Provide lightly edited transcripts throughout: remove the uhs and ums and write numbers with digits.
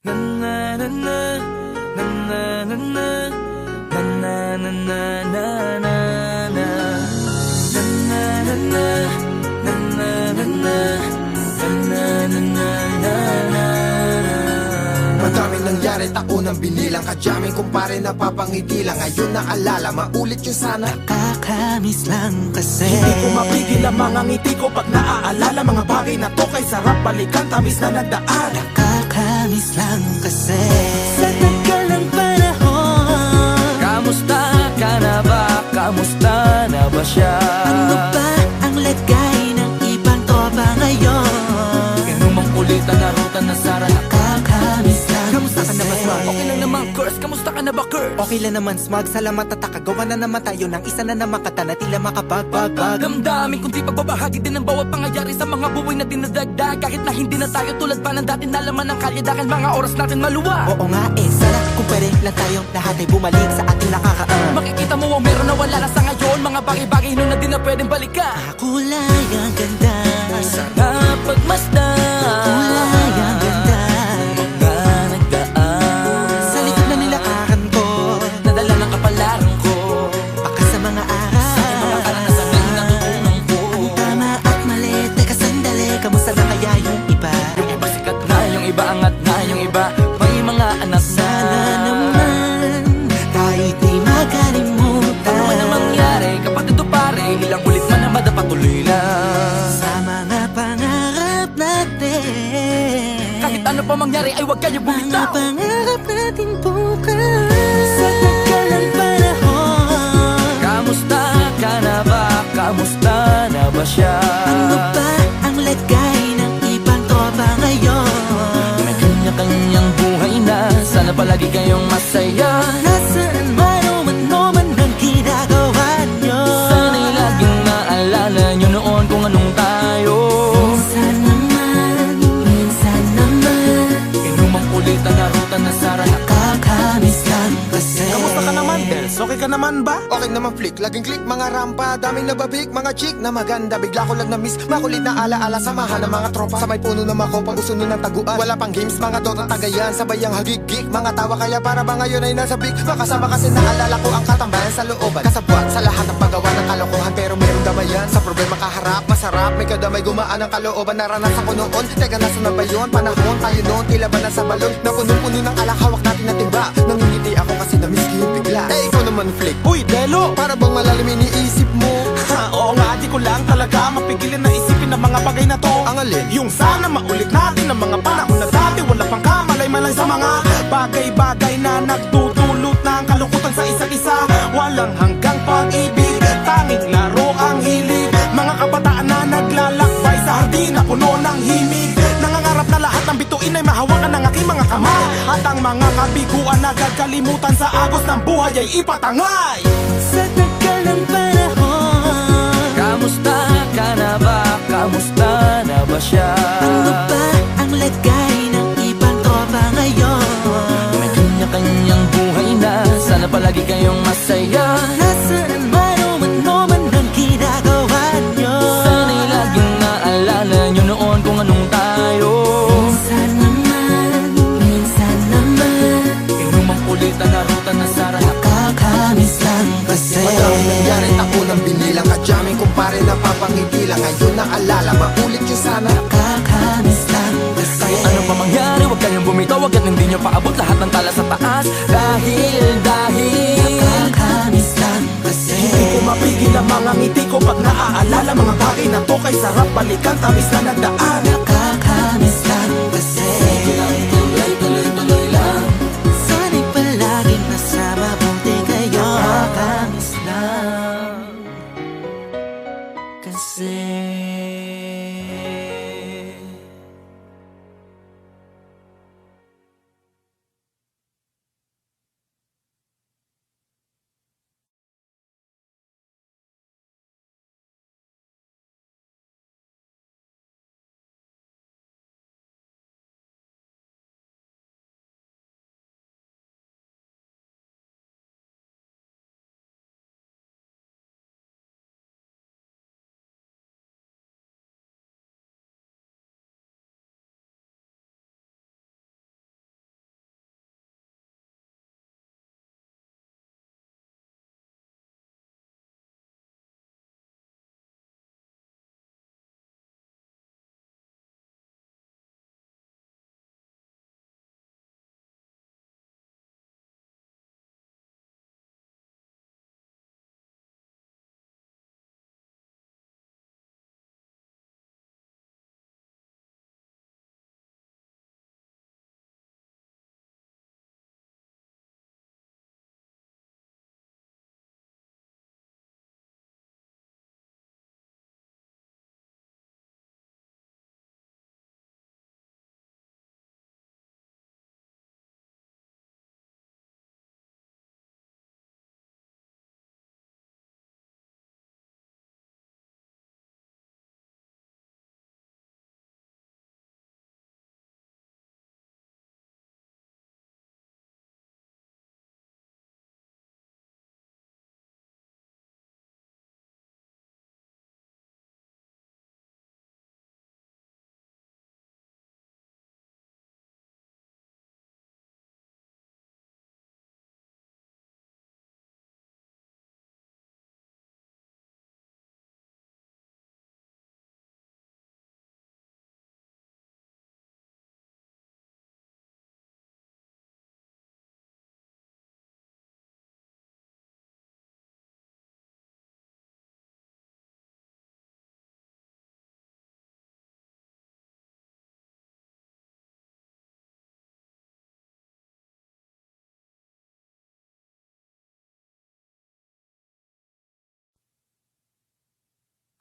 Na na na na na na na na na na na na na na na na na Madaming nangyari, taunang binilang, kadyaming kumpare napapangiti lang. Ngayon naalala, maulit yung sana. Nakakamiss lang kasi Hindi ko mapigil ang mga ngiti ko pag naaalala. Mga bagay na to kay sarap balikan, tamis na nagdaan. Nakakamiss lang kasi sa tagal ng panahon. Kamusta ka na ba? Kamusta na ba siya? Ano ba ang lagay ng ibang tropa ngayon? Inumang kulitan na ruta na sara. Nakakamiss lang Kamusta ka na ba, Smart? Okay lang naman, Curse. Kamusta ka na ba, Curse? Okay lang naman, Smug. Salamat at takagawa na naman tayo ng isa na naman kata na tila makabagbag. Damdamin kundi pagbabahagi din ng bawat pangyayari sa mga buhay na dinadagdag. Kahit na hindi na tayo tulad pa ng dati na laman ng kalye. Dahil mga oras natin maluwa. Oo nga sana kung pwede lang tayong lahat ay bumalik sa ating nakakaan. Makikita mo ang meron na wala na sa ngayon. Mga bagay-bagay nun na di na pwedeng balikan. Kulay ang ganda, Sana pagmasdan kulay ang ganda. mga nagdaan Sa likod na nilakaran ko, nadala ng kapalaran ko. baka sa mga araw. Mga karanasan na hinatutunan ko. Ang tama at mali, teka sandali, kamusta na kaya yung iba? Yung iba sikat na, yung iba angat na, yung iba may mga anak na. Sana naman tayo'y di makalimutan. Ano man ang mangyari, kapag ito pare, ilang ulit man na madapatuloy lang. Sa mga pangarap natin, Kahit ano pa mangyari ay huwag kayo mga bumitaw. pangarap natin bukas. Sa tagal ng panahon, Kamusta ka na ba? Kamusta na ba siya? ano ba ang lagay ng ibang tropa ngayon? May kanya-kanyang buhay na, sana palagi kayong masaya. Nasaan man o ano man ang ginagawa nyo, Sana'y laging maalala nyo noon kung anong tayo. minsan naman Inumang kulitan na ruta na sara. nakakamiss lang kasi. Kamusta ka naman, Dels? Okay ka naman ba? Okay naman flick, laging click, mga rampa, daming nababik, mga chick na maganda. Bigla ko lang na-miss, makulit na alaala, samahan ng mga tropa. Sa may puno na makopa, uso nun ng taguan. Wala pang games, mga dota tagayan, sabay ang hagigik. Mga tawa kaya para ba ngayon ay nasa big. Makasama kasi naalala ko ang katambayan sa looban. Kasabwat sa lahat ng paggawa ng kalokohan, pero meron damayan. Sa problema kaharap, masarap, may kadamay gumaan ang kalooban. Naranasan ko noon, teka nasa na ba yun? Panahon tayo noon, tila ba nasa balon? Na punong-puno ng alak, hawak natin na timba. Nangingiti ako kasi na-miss ko yung bigla. Eh, ikaw naman flick, Uy, Delo! para bang malalim iniisip mo? Oo nga, di ko lang talaga mapigilin na isipin ang mga bagay na to. Ang alin? Yung sana maulit natin ang mga panahon na dati. Wala pang kamalay-malay sa mga bagay-bagay na nagdudulot ng kalungkutan sa isa't isa. Walang hanggang pag-ibig, tanging laro ang hilig. Mga kabataan na naglalakbay sa hardin na puno ng himig. Nangangarap na lahat ng bituin ay mahawakan ng aking mga kamay. At ang mga kabiguan na gagalimutan sa agos ng buhay ay ipatangay. Sa tagal ng panahon, Kamusta ka na ba? Kamusta na ba siya? ano ba ang lagay ng ibang tropa ngayon? May kanya-kanyang buhay na, sana palagi kayong masaya. Nasaan man o ano man ang ginagawa nyo, Sana'y laging maalala nyo noon kung anong tayo. minsan naman Inumang kulitan na ruta na sara. nakakamiss lang kasi. Madaming nangyari, taunang binilang, kadyaming kumpare napapangiti lang. Ngayon naalala, maulit yung sana. Nakakamiss lang kasi. Kahit ano pa mangyari, huwag kayong bumitaw. Hanggat hindi nyo paabot lahat ng tala sa taas. Dahil Nakakamiss lang kasi. Hindi ko mapigil ang mga ngiti ko pag naaalala. Mga bagay na to kay sarap balikan, tamis na nagdaan. Nakakamiss lang kasi. tuloy-tuloy lang. Sana'y palaging nasa mabuti kayo. Nakakamiss lang kasi.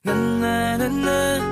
na na na na